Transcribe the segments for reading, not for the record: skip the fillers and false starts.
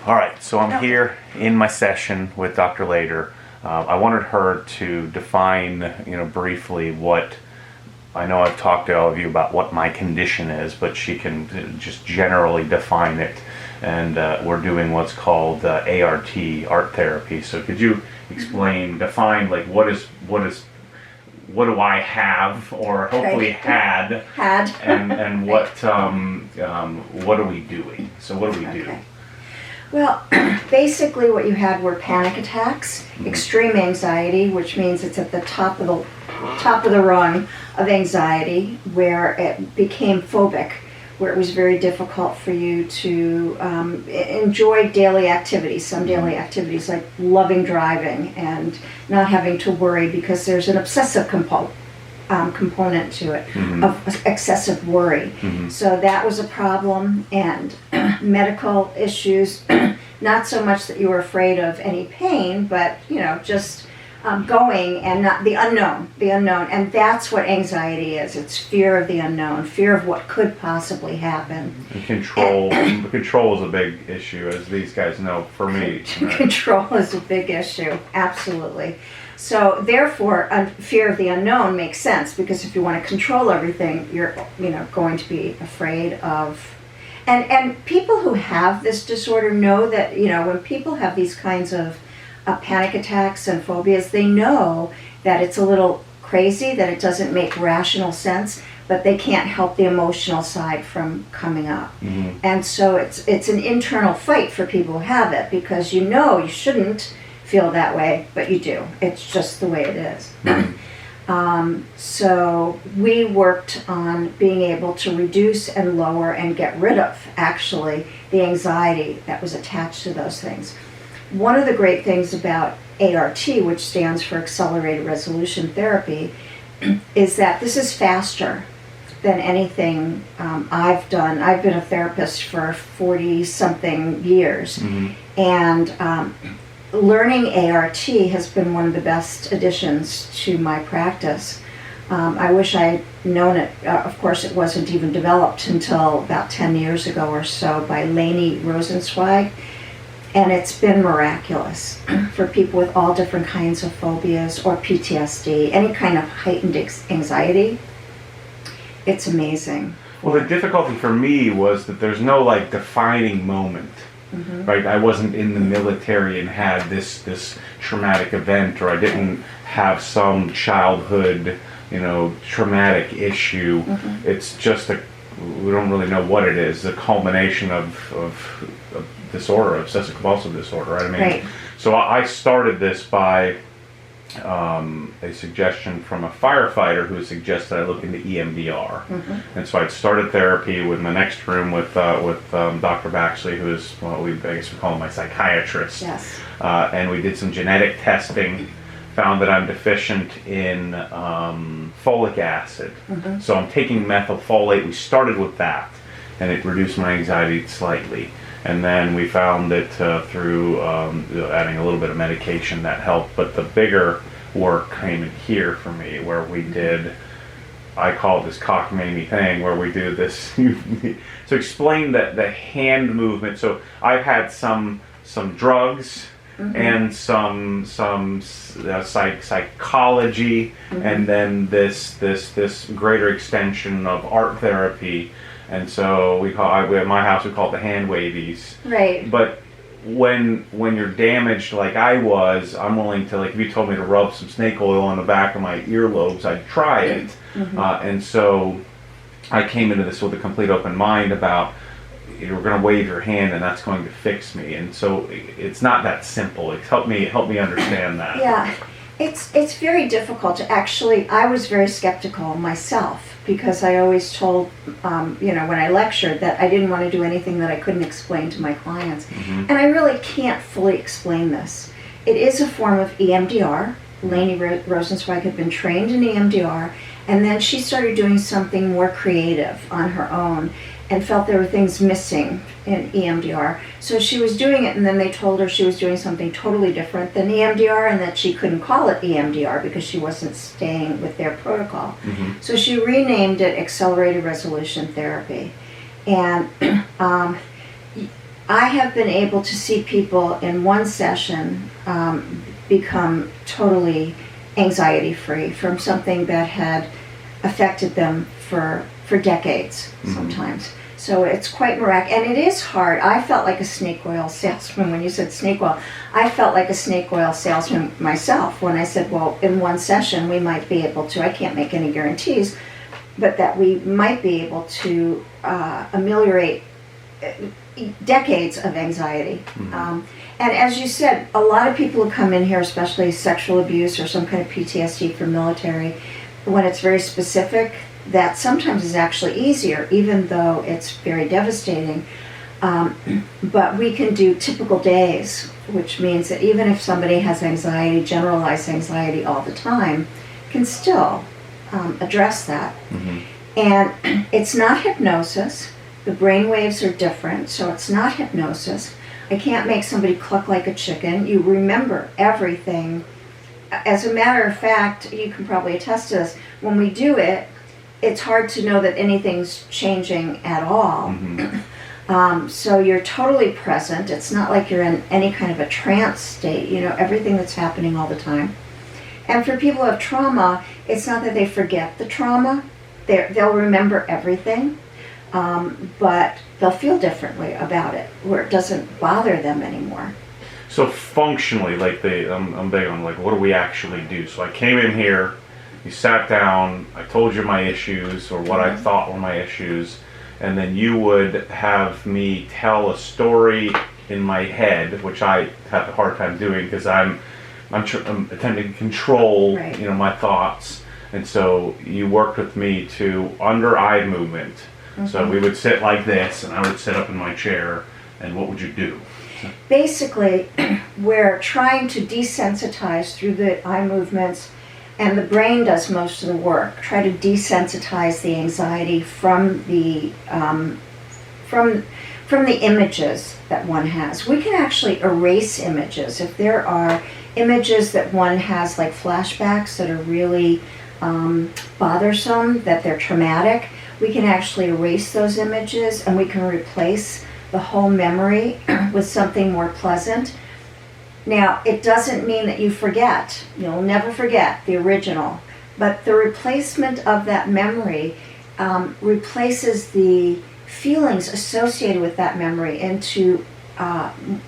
All right, so I'm here in my session with Dr. Lader. I wanted her to define, briefly what, I know I've talked to all of you about what my condition is, but she can just generally define it. And we're doing what's called ART, art therapy. So could you define, like, what do I have, or hopefully had, and what are we doing? So what do we do? Well, basically what you had were panic attacks, extreme anxiety, which means it's at the top of the rung of anxiety, where it became phobic, where it was very difficult for you to enjoy daily activities, some daily activities like loving driving and not having to worry because there's an obsessive component to it, of excessive worry. So that was a problem, and medical issues, not so much that you were afraid of any pain, but just going and not the unknown, and that's what anxiety is. It's fear of the unknown, fear of what could possibly happen. And control is a big issue, as these guys know, for me. Control is a big issue, absolutely. So therefore, fear of the unknown makes sense, because if you want to control everything, you're going to be afraid of. And people who have this disorder know that when people have these kinds of panic attacks and phobias, they know that it's a little crazy, that it doesn't make rational sense, but they can't help the emotional side from coming up. And so it's an internal fight for people who have it, because you shouldn't feel that way, but you do. It's just the way it is. So we worked on being able to reduce and lower and get rid of, actually, the anxiety that was attached to those things. One of the great things about ART, which stands for Accelerated Resolution Therapy, is that this is faster than anything I've done. I've been a therapist for 40-something years, and learning ART has been one of the best additions to my practice. I wish I'd known it. Of course, it wasn't even developed until about 10 years ago or so by Leni Rosenzweig, and it's been miraculous for people with all different kinds of phobias or PTSD, any kind of heightened anxiety. It's amazing. Well, the difficulty for me was that there's no defining moment. Right, I wasn't in the military and had this traumatic event, or I didn't have some childhood, traumatic issue. It's just we don't really know what it is. The culmination of disorder, obsessive compulsive disorder. Right? Right. So I started this by a suggestion from a firefighter who suggested I look into EMDR. And so I'd started therapy with my next room with Dr. Baxley, who is, I guess we call him my psychiatrist. Yes. And we did some genetic testing, found that I'm deficient in folic acid. So I'm taking methylfolate. We started with that, and it reduced my anxiety slightly. And then we found that through adding a little bit of medication that helped. But the bigger work came in here for me, where we did, I call it this cockamamie thing, where we do this. So explain the hand movement. So I've had some drugs and some psychology, and then this greater extension of art therapy. And so at my house we call it the hand wavies. Right. But when you're damaged like I was, I'm willing to, if you told me to rub some snake oil on the back of my earlobes, I'd try it. And so I came into this with a complete open mind about, you're going to wave your hand and that's going to fix me. And so it's not that simple. Help me understand that. Yeah. It's very difficult to actually. I was very skeptical myself, because I always told, when I lectured, that I didn't want to do anything that I couldn't explain to my clients. And I really can't fully explain this. It is a form of EMDR. Leni Rosenzweig had been trained in EMDR, and then she started doing something more creative on her own, and felt there were things missing in EMDR. So she was doing it, and then they told her she was doing something totally different than EMDR, and that she couldn't call it EMDR because she wasn't staying with their protocol. So she renamed it Accelerated Resolution Therapy. And I have been able to see people in one session become totally anxiety-free from something that had affected them for decades sometimes. So it's quite miraculous, and it is hard. I felt like a snake oil salesman when you said snake oil. I felt like a snake oil salesman myself when I said, well, in one session we might be able to, I can't make any guarantees, but that we might be able to ameliorate decades of anxiety. And as you said, a lot of people who come in here, especially sexual abuse or some kind of PTSD from military, when it's very specific, that sometimes is actually easier, even though it's very devastating. But we can do typical days, which means that even if somebody has anxiety, generalized anxiety all the time, can still address that. And it's not hypnosis. The brain waves are different, so it's not hypnosis. I can't make somebody cluck like a chicken. You remember everything. As a matter of fact, you can probably attest to this, when we do it, it's hard to know that anything's changing at all. So you're totally present. It's not like you're in any kind of a trance state, you know, everything that's happening all the time. And for people who have trauma, it's not that they forget the trauma. They'll remember everything, but they'll feel differently about it, where it doesn't bother them anymore. So functionally, like I'm big on like, what do we actually do? So I came in here, you sat down, I told you my issues or what I thought were my issues, and then you would have me tell a story in my head, which I have a hard time doing because I'm attempting to control, you know, my thoughts. And so you worked with me to under eye movement. So we would sit like this, and I would sit up in my chair, and what would you do? Basically, we're trying to desensitize through the eye movements, and the brain does most of the work. Try to desensitize the anxiety from the images that one has. We can actually erase images. If there are images that one has, like flashbacks that are really bothersome, that they're traumatic, we can actually erase those images, and we can replace the whole memory with something more pleasant. Now, it doesn't mean that you forget. You'll never forget the original. But the replacement of that memory replaces the feelings associated with that memory into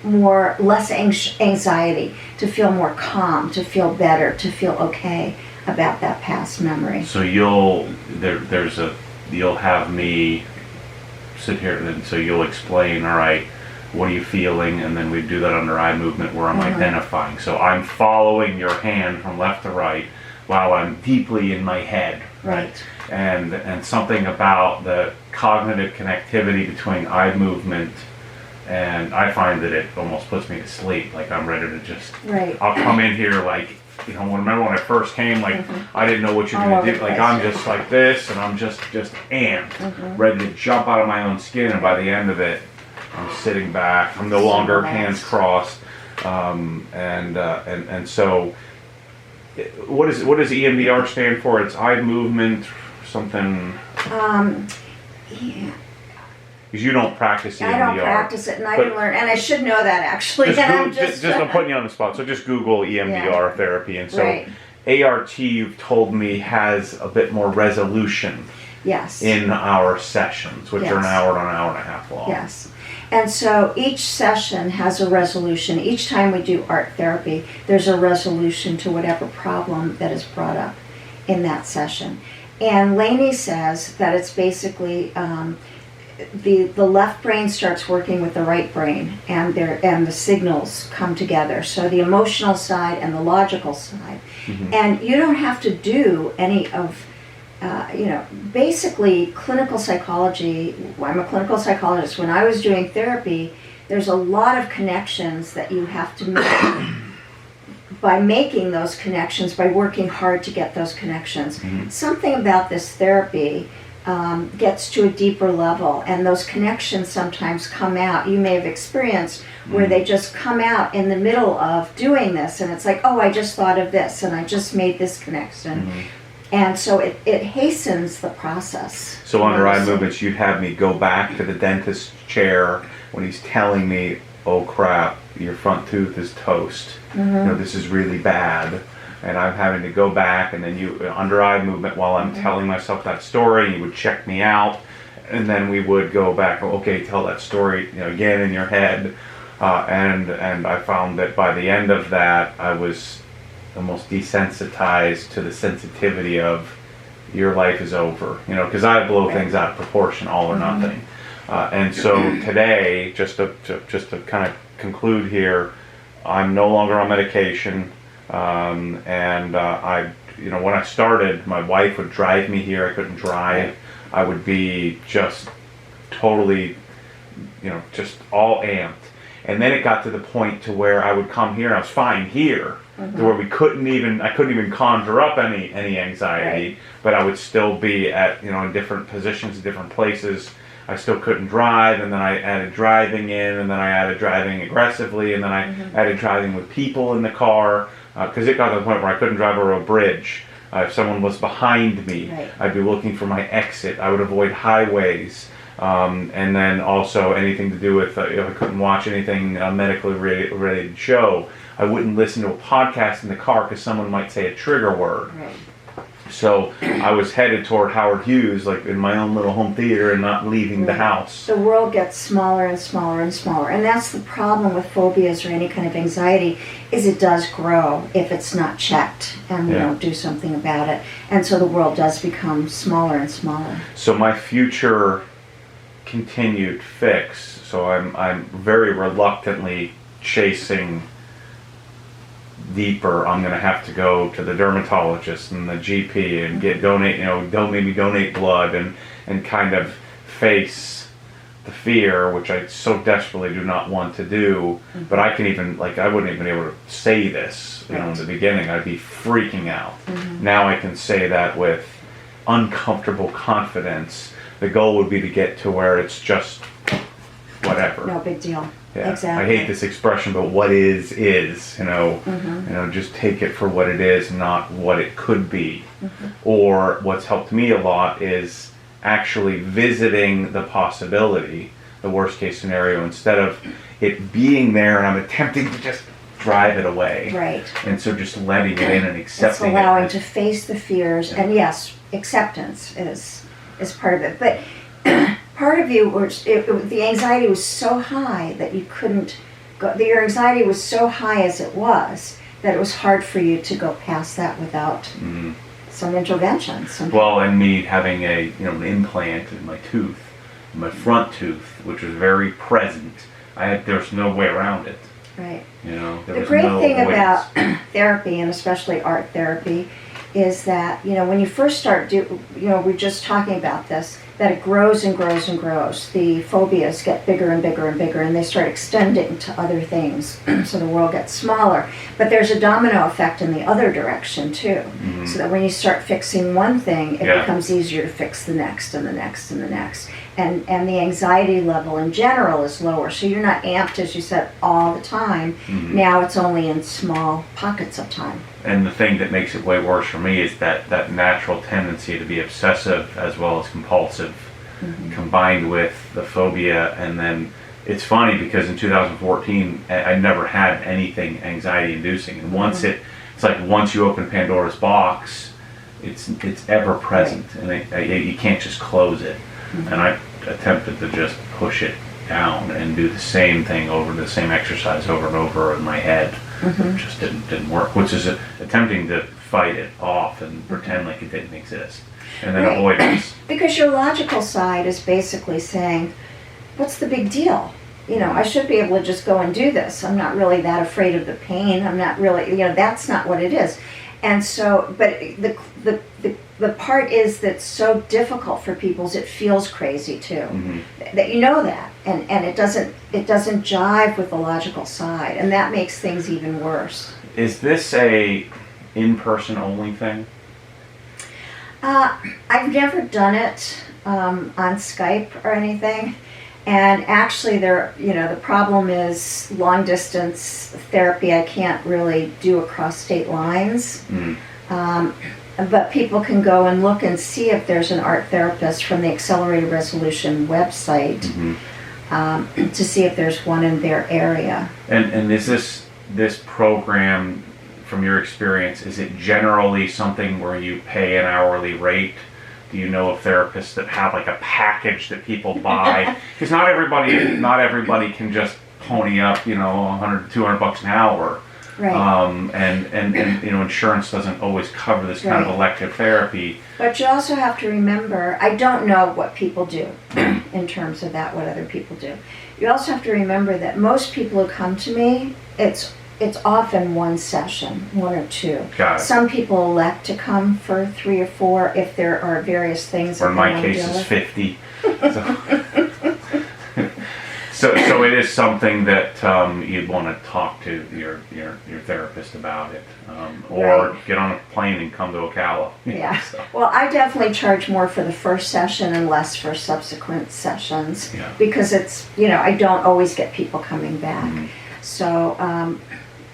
less anxiety, to feel more calm, to feel better, to feel okay about that past memory. So you'll have me sit here, and so you'll explain, all right, what are you feeling, and then we do that under eye movement where I'm identifying. So I'm following your hand from left to right while I'm deeply in my head, right? And something about the cognitive connectivity between eye movement, and I find that it almost puts me to sleep, like I'm ready to just, I'll come in here like, you know, remember when I first came, like, I didn't know what you're going to do. Like, I'm just like this, and I'm just amped, ready to jump out of my own skin, and by the end of it, I'm sitting back. I'm no longer hands crossed. And so, what does EMDR stand for? It's eye movement, something. Yeah. Because you don't practice EMDR. I don't practice it, and I didn't learn, and I should know that actually. I'm putting you on the spot. So just Google EMDR therapy, and so ART, you've told me, has a bit more resolution. Yes. In our sessions, which are an hour and a half long. Yes. And so each session has a resolution. Each time we do art therapy, there's a resolution to whatever problem that is brought up in that session. And Laney says that it's basically the left brain starts working with the right brain, and the signals come together. So the emotional side and the logical side. And you don't have to do any of basically clinical psychology. I'm a clinical psychologist. When I was doing therapy, there's a lot of connections that you have to make. By making those connections, by working hard to get those connections. Something about this therapy gets to a deeper level, and those connections sometimes come out. You may have experienced where they just come out in the middle of doing this, and it's like, oh, I just thought of this, and I just made this connection. And so it hastens the process. So under eye movements, you'd have me go back to the dentist's chair when he's telling me, oh crap, your front tooth is toast. You know, this is really bad. And I'm having to go back, and then you, under eye movement, while I'm telling myself that story, you would check me out. And then we would go back, okay, tell that story, you know, again in your head. And I found that by the end of that, I was almost desensitized to the sensitivity of your life is over, you know, because I blow things out of proportion, all or nothing. And so today, just to kind of conclude here, I'm no longer on medication, I, you know, when I started, my wife would drive me here. I couldn't drive. I would be just totally, you know, just all amped. And then it got to the point to where I would come here and I was fine here, to where I couldn't even conjure up any anxiety, but I would still be at, you know, in different positions, different places. I still couldn't drive, and then I added driving in, and then I added driving aggressively, and then I added driving with people in the car, because it got to the point where I couldn't drive over a bridge. If someone was behind me, I'd be looking for my exit. I would avoid highways. And then also anything to do with, if I couldn't watch anything medically related show, I wouldn't listen to a podcast in the car because someone might say a trigger word. So I was headed toward Howard Hughes, like in my own little home theater, and not leaving the house. The world gets smaller and smaller and smaller. And that's the problem with phobias or any kind of anxiety, is it does grow if it's not checked and we don't do something about it. And so the world does become smaller and smaller. So my future continued fix, so I'm very reluctantly chasing deeper. I'm going to have to go to the dermatologist and the GP and maybe donate blood and kind of face the fear, which I so desperately do not want to do. But I can even, I wouldn't even be able to say this, you know, in the beginning. I'd be freaking out. Now I can say that with uncomfortable confidence. The goal would be to get to where it's just whatever. No big deal. Yeah. Exactly. I hate this expression, but what is, you know. You know, just take it for what it is, not what it could be. Or what's helped me a lot is actually visiting the possibility, the worst case scenario, instead of it being there and I'm attempting to just drive it away. Right. And so just letting it in and accepting it's allowing it. to face the fears, and yes, acceptance is part of it. But part of you, the anxiety was so high that you couldn't go. Your anxiety was so high as it was that it was hard for you to go past that without some intervention. Well, and me having an implant in my tooth, in my front tooth, which was very present. There's no way around it. Right. You know, the great thing about therapy, and especially art therapy, is that, you know, when you first start, we're just talking about this, that it grows and grows and grows. The phobias get bigger and bigger and bigger, and they start extending to other things, so the world gets smaller. But there's a domino effect in the other direction, too. So that when you start fixing one thing, it becomes easier to fix the next and the next and the next. And the anxiety level in general is lower. So you're not amped, as you said, all the time. Now it's only in small pockets of time. And the thing that makes it way worse for me is that natural tendency to be obsessive as well as compulsive, combined with the phobia. And then it's funny because in 2014, I never had anything anxiety-inducing. And once once you open Pandora's box, it's ever present, and you can't just close it. And I attempted to just push it down and do the same thing the same exercise over and over in my head. It just didn't work, which is attempting to fight it off and pretend like it didn't exist. And then avoidance. Because your logical side is basically saying, what's the big deal? You know, I should be able to just go and do this. I'm not really that afraid of the pain. I'm not really, that's not what it is. And so, but the part is that's so difficult for people is it feels crazy too. That you know that, and it doesn't jive with the logical side, and that makes things even worse. Is this a in-person only thing? I've never done it on Skype or anything, and actually the problem is long distance therapy I can't really do across state lines. But people can go and look and see if there's an art therapist from the Accelerated Resolution website to see if there's one in their area. And is this program, from your experience, is it generally something where you pay an hourly rate? Do you know of therapists that have like a package that people buy? Because not everybody can just pony up, you know, 100, 200 bucks an hour. Right. And you know, insurance doesn't always cover this kind of elective therapy. But you also have to remember, I don't know what people do in terms of that, what other people do. You also have to remember that most people who come to me, it's often one session, 1 or 2. Got it. Some people elect to come for 3 or 4 if there are various things. Or in my case is 50. So it is something that you'd want to talk to your therapist about it, or get on a plane and come to Ocala. Yeah. So. Well, I definitely charge more for the first session and less for subsequent sessions because it's, you know, I don't always get people coming back. So,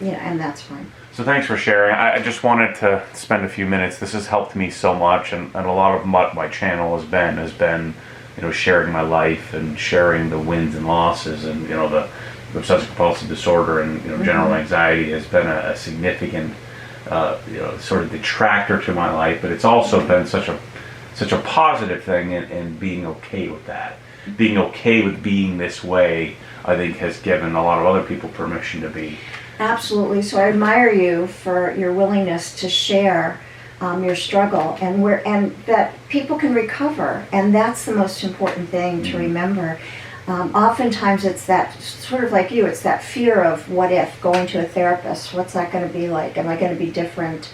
you know, and that's fine. So thanks for sharing. I just wanted to spend a few minutes. This has helped me so much, and a lot of what my channel has been, you know, sharing my life and sharing the wins and losses, and you know, the obsessive compulsive disorder and, you know, general anxiety has been a significant, you know, sort of detractor to my life. But it's also been such a positive thing, and being okay with that, being okay with being this way, I think has given a lot of other people permission to be. Absolutely. So I admire you for your willingness to share your struggle, and that people can recover, and that's the most important thing to remember. Oftentimes it's that, sort of like you, it's that fear of what if, going to a therapist, what's that going to be like? Am I going to be different?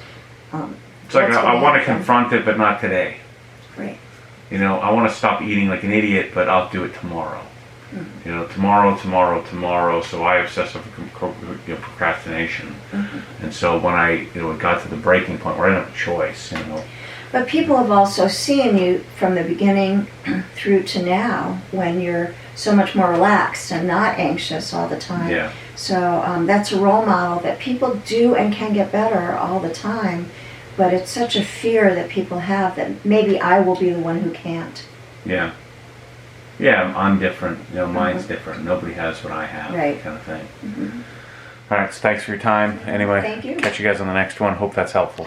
It's like I want to confront it, but not today. Great. You know, I want to stop eating like an idiot, but I'll do it tomorrow. You know, tomorrow. So I obsessive procrastination, and so when I, you know, got to the breaking point where I didn't have a choice, you know. But people have also seen you from the beginning through to now, when you're so much more relaxed and not anxious all the time. Yeah. So that's a role model that people do and can get better all the time. But it's such a fear that people have that maybe I will be the one who can't. Yeah. Yeah, I'm different. You know, mine's different. Nobody has what I have, right. Kind of thing. All right, so thanks for your time. Anyway, Thank you. Catch you guys on the next one. Hope that's helpful.